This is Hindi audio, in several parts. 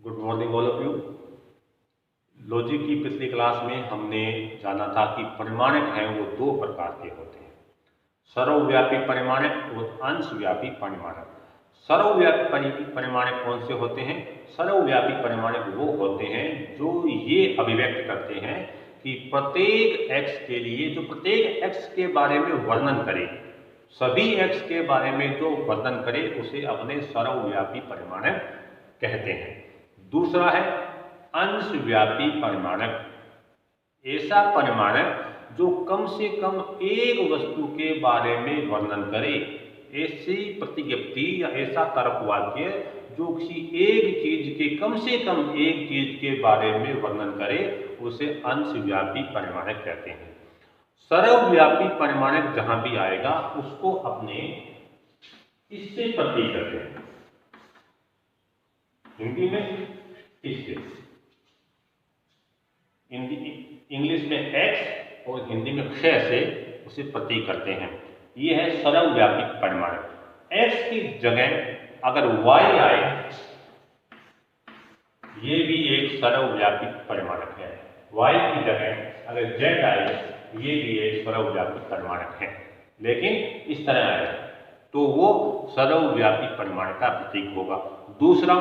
Good morning all of you. Logic की पिछली क्लास में हमने जाना था कि परिमाणक हैं वो दो प्रकार के होते हैं, सर्वव्यापी परिमाणक और अंशव्यापी परिमाणक। सर्वव्यापी परिमाणक कौन से होते हैं? सर्वव्यापी परिमाणक वो होते हैं जो ये अभिव्यक्त करते हैं कि प्रत्येक x के लिए, जो प्रत्येक x के बारे में वर्णन करे, सभी x के बारे में जो वर्णन करे उसे अपने सर्वव्यापी परिमाणक कहते हैं। दूसरा है अंशव्यापी परिमाणक। ऐसा परिमाणक जो कम से कम एक वस्तु के बारे में वर्णन करे, ऐसी प्रतिज्ञप्ति या ऐसा तर्क वाक्य जो किसी एक चीज के, कम से कम एक चीज के बारे में वर्णन करे, उसे अंशव्यापी परिमाणक कहते हैं। सर्वव्यापी परिमाणक जहां भी आएगा उसको अपने इससे प्रतीक करते हैं, हिंदी में इससे, इंग्लिश में x और हिंदी में क्ष से उसे प्रतीक करते हैं। यह है सर्वव्यापी परिमाणक। x की जगह अगर y आए, ये भी एक सर्वव्यापी परिमाणक है। y की जगह अगर z आए, ये भी एक सर्वव्यापी परिमाणक है, लेकिन इस तरह आए तो वो सर्वव्यापी परिमाणक का प्रतीक होगा। दूसरा,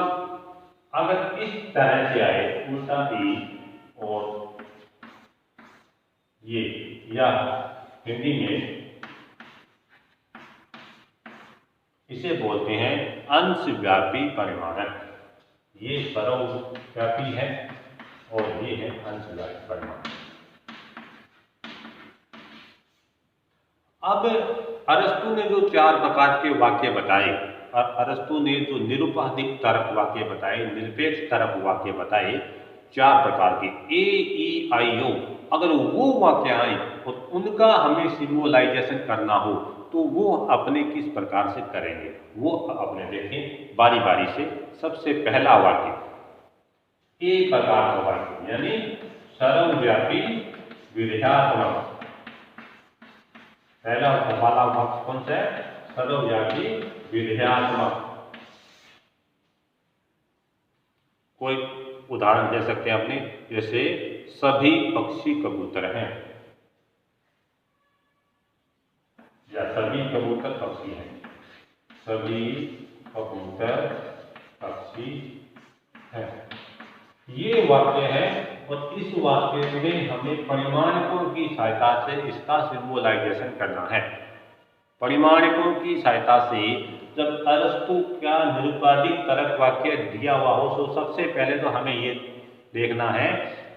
अगर इस तरह से आए, उल्टा ही और ये, या हिंदी में इसे बोलते हैं अंशव्यापी परिमाणक। ये सर्वव्यापी है और ये है अंशव्यापी परिमाणक। अब अरस्तु ने जो चार प्रकार के वाक्य बताए, अरस्तु ने जो निरुपाधिक तर्क वाक्य बताए, निरपेक्ष तर्क वाक्य बताए, चार प्रकार के ए ई आई ओ, अगर वो वाक्य आए और उनका हमें सिंबोलाइजेशन करना हो तो वो अपने किस प्रकार से करेंगे, वो अपने देखें बारी बारी से। सबसे पहला वाक्य ए प्रकार का वाक्य, यानी सर्वव्यापी विधेयात्मक। पहला वाला वाक्य कौन सा है? सर्वव्यापी विधेयात्मक। कोई उदाहरण दे सकते हैं अपने, जैसे सभी पक्षी कबूतर हैं, या सभी कबूतर पक्षी हैं। सभी कबूतर पक्षी हैं, ये वाक्य है। और इस वाक्य में हमें परिमाणकों की सहायता से इसका सिंबोलाइजेशन करना है। परिमाणकों की सहायता से जब अरस्तु का निरुपाधिक तर्क वाक्य दिया हुआ हो तो सबसे पहले तो हमें ये देखना है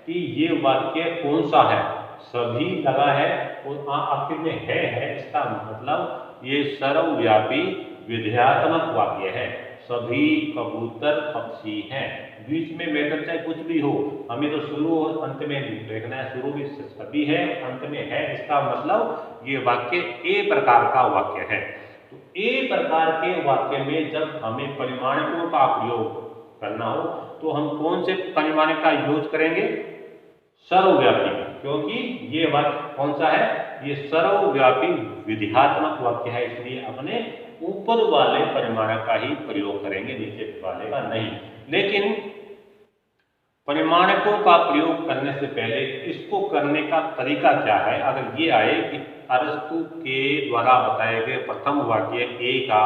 कि ये वाक्य कौन सा है। सभी लगा है और आखिर में है, इसका मतलब ये सर्वव्यापी विधेयात्मक वाक्य है। सभी कबूतर पक्षी हैं, बीच में मैटर चाहे कुछ भी हो, हमें तो शुरू और अंत में देखना है। शुरू में सभी है, अंत में है, इसका मतलब ये वाक्य ए प्रकार का वाक्य है। तो ए प्रकार के वाक्य में जब हमें परिमाणकों का प्रयोग करना हो तो हम कौन से परिमाणक का यूज करेंगे? सर्वव्यापी, क्योंकि ये वाक्य कौन सा है? ये सर्वव्यापी विधेयात्मक वाक्य है, इसलिए अपने ऊपर वाले परिमाणक का ही प्रयोग करेंगे, नीचे वाले का नहीं। लेकिन परिमाणकों का प्रयोग करने से पहले इसको करने का तरीका क्या है? अगर ये आए कि अरस्तु के द्वारा बताए गए प्रथम वाक्य ए का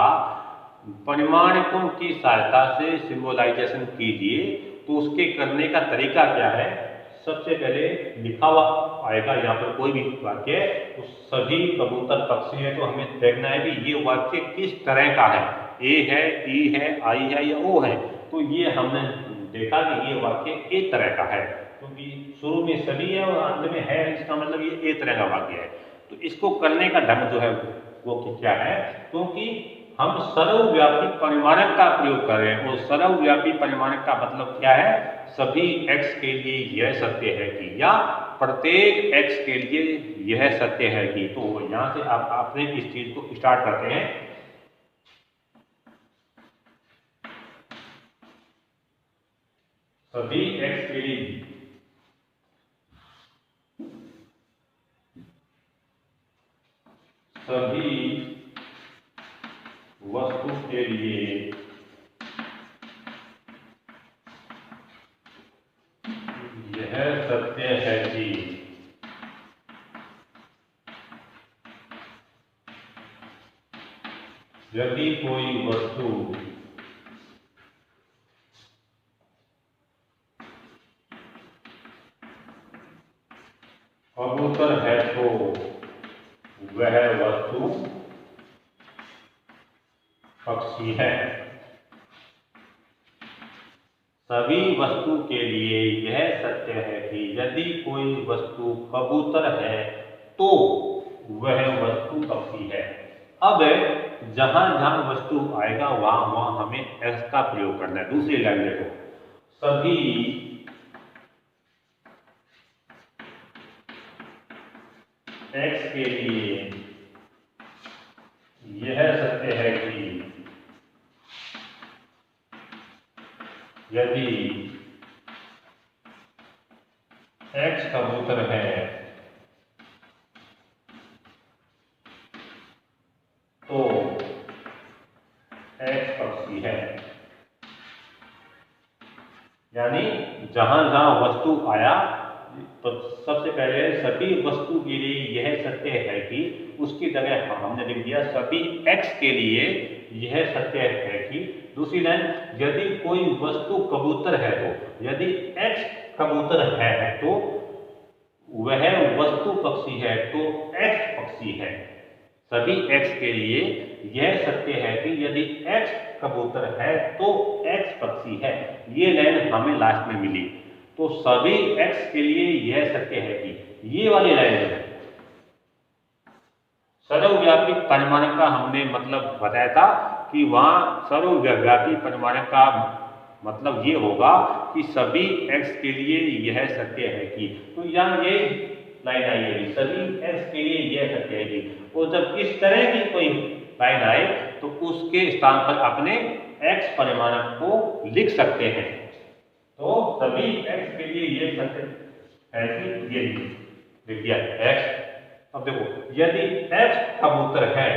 परिमाणकों की सहायता से सिंबोलाइजेशन कीजिए, तो उसके करने का तरीका क्या है? सबसे पहले लिखा हुआ आएगा यहाँ पर कोई भी वाक्य, तो सभी कबूतर पक्षी है, तो हमें देखना है कि ये वाक्य किस तरह का है। ए है, ई है, आई है या ओ है। तो ये हमने देखा कि ये वाक्य ए तरह का है, क्योंकि शुरू में सभी है और अंत में है, इसका मतलब ये ए तरह का वाक्य है। तो इसको करने का ढंग जो है वो क्या है? क्योंकि हम सर्वव्यापी परिमाणक का प्रयोग कर रहे हैं, और सर्वव्यापी परिमाणक का मतलब क्या है? सभी x के लिए यह सत्य है कि, या प्रत्येक x के लिए यह सत्य है कि। तो यहां से आप अपने इस चीज को स्टार्ट करते हैं। सभी x के लिए सभी वस्तु के लिए यह सत्य है कि यदि कोई वस्तु कबूतर है तो वह वस्तु पक्षी है। सभी वस्तु के लिए यह सत्य है कि यदि कोई वस्तु कबूतर है तो वह वस्तु पक्षी है। अब जहां जहां वस्तु आएगा वहां वहां हमें एक्स का प्रयोग करना है। दूसरी लाइन देखो, सभी एक्स के लिए यह सत्य है कि यदि एक्स कबूतर है तो एक्स पक्षी है। यानी जहां जहां वस्तु आया तो सबसे पहले सभी वस्तु के लिए यह सत्य है कि उसकी जगह हमने लिख दिया सभी एक्स के लिए यह सत्य है कि। दूसरी लाइन, यदि कोई वस्तु कबूतर है तो यदि एक्स कबूतर है तो वह वस्तु पक्षी है तो एक्स पक्षी है। सभी एक्स के लिए यह सत्य है कि यदि एक्स कबूतर है तो एक्स पक्षी है। ये लाइन हमें लास्ट में मिली। तो सभी एक्स के लिए यह सत्य है कि ये वाली लाइन है सर्वव्यापी परिमाणक का हमने मतलब बताया था कि वहां सर्वव्यापी परिमाणक का मतलब ये होगा कि सभी एक्स के लिए यह सत्य है कि। तो यहाँ ये लाइन आई है सभी एक्स के लिए यह सत्य है कि। और जब इस तरह की कोई लाइन आए तो उसके स्थान पर अपने एक्स परिमाणक को लिख सकते हैं। तो सभी एक्स के लिए ये सत्य है कि ये लिख दिया एक्स। अब देखो, यदि एक्स कबूतर है,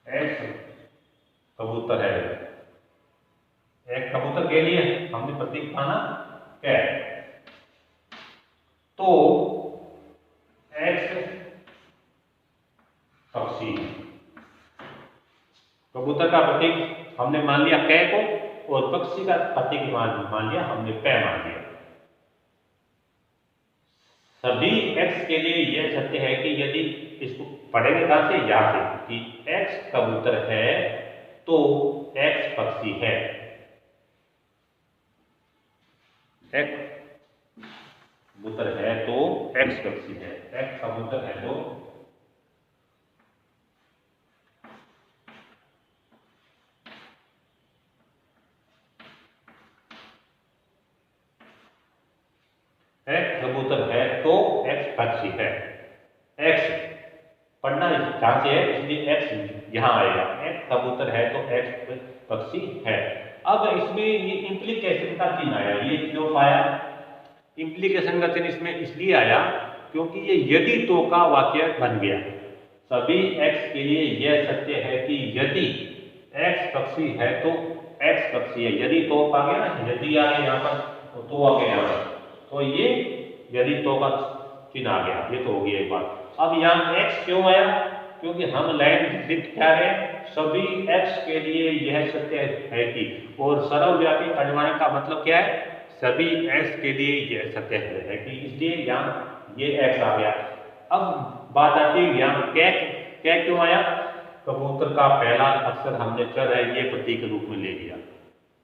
एक्स कबूतर है, एक कबूतर के लिए हमने प्रतीक माना कैट, तो एक्स पक्षी। कबूतर का प्रतीक हमने मान लिया कै को और पक्षी का प्रतीक मान लिया हमने पै मान लिया। सभी एक्स के लिए यह सत्य है कि यदि इसको पढ़ेंगे कहां से, यहां से कि एक्स कबूतर है तो एक्स पक्षी है। एक्स कबूतर है तो एक्स पक्षी है। एक्स कबूतर है तो एक्स कबूतर है तो एक्स पक्षी है। एक्स पढ़ना कहां से है इसलिए एक्स यहां आएगा। एक्स कबूतर है तो एक्स पक्षी है। अब इसमें ये इंप्लीकेशन का चिन्ह आया, ये क्यों आया? इंप्लीकेशन का चिन्ह इसमें इसलिए आया क्योंकि ये यदि तो का वाक्य बन गया। सभी एक्स के लिए यह सत्य है कि यदि एक्स पक्षी है तो एक्स पक्षी है। यदि तो आ गया ना, यदि आ गया यहाँ पर तो आ गया यहाँ पर, तो ये यदि तो का चिन्ह आ गया। ये तो हो गया एक बात। अब यहाँ एक्स क्यों आया? क्योंकि हम लाइन लिख क्या है, सभी एक्स के लिए यह सत्य है कि। और सर्वव्यापी परिमाण का मतलब क्या है, सभी एक्स के लिए यह सत्य है कि, इसलिए यहाँ ये एक्स आ गया। अब बात आती है यहाँ क्या क्यों आया? कबूतर का पहला अक्षर हमने चर है ये प्रतीक के रूप में ले लिया।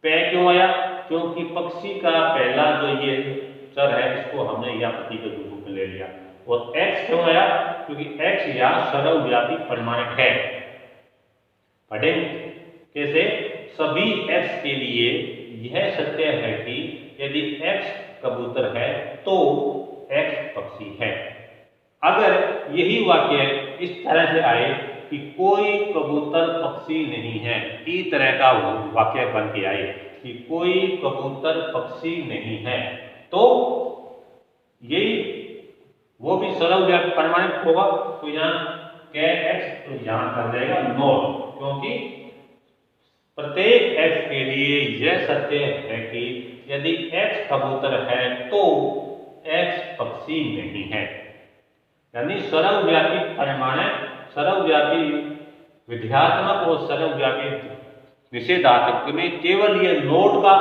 पै क्यों आया? क्योंकि पक्षी का पहला जो ये चर है इसको हमने यह प्रतीक के रूप में ले लिया। और एक्स क्यों आया? क्योंकि एक्स या सर्वव्यापी परिमाणक है। पढ़े कैसे? सभी एक्स के लिए यह सत्य है कि यदि एक्स कबूतर है तो एक्स पक्षी है। अगर यही वाक्य इस तरह से आए कि कोई कबूतर पक्षी नहीं है, इस तरह का वाक्य बन के आए कि कोई कबूतर पक्षी नहीं है, तो यही वो भी सर्वव्यापी परिमाणक होगा। तो यहाँ क्या एक्स तो यहाँ कर जाएगा नॉट, क्योंकि प्रत्येक x के लिए यह सत्य है कि यदि x कबूतर है तो x पक्षी नहीं है। यानी सर्वव्यापी परिमाणिक, सर्वव्यापी विध्यात्मक और सर्वव्यापी निषेधात्मक में केवल ये नोट का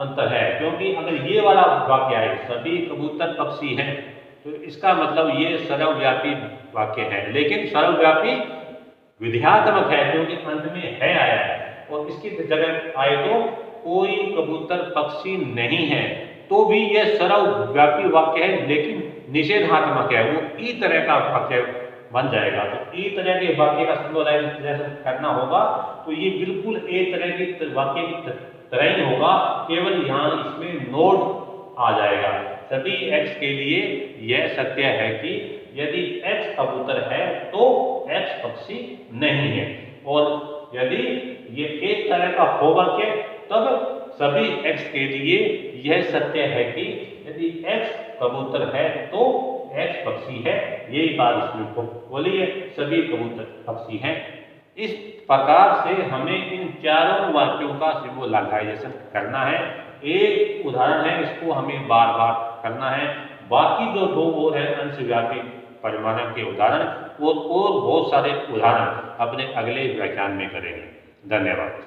अंतर है। क्योंकि अगर ये वाला वाक्य है सभी कबूतर पक्षी हैं तो इसका मतलब ये सर्वव्यापी वाक्य है, लेकिन सर्वव्यापी विध्यात्मक है क्योंकि अंत में है आया है। और इसकी जगह आए तो कोई कबूतर पक्षी नहीं है तो भी यह सर्वव्यापी वाक्य है लेकिन निषेधात्मक है, वो ई तरह का वाक्य बन जाएगा। तो ई तरह के वाक्य का सिंबलाइजेशन करना होगा तो ये बिल्कुल ए तरह की वाक्य की तरह ही होगा, केवल यहाँ इसमें नोट आ जाएगा। सभी x के लिए यह सत्य है कि यदि x कबूतर है तो x पक्षी नहीं है। और यदि ये एक तरह का हो वाक्य तब सभी x के लिए यह सत्य है कि यदि x कबूतर है तो x पक्षी है। यही बात इसमें बोली है, सभी कबूतर पक्षी हैं। इस प्रकार से हमें इन चारों वाक्यों का सिंबलाइजेशन करना है। एक उदाहरण है, इसको हमें बार बार करना है। बाकी जो दो और है अंशव्यापी परिमाणक के उदाहरण और बहुत सारे उदाहरण अपने अगले व्याख्यान में करेंगे। धन्यवाद।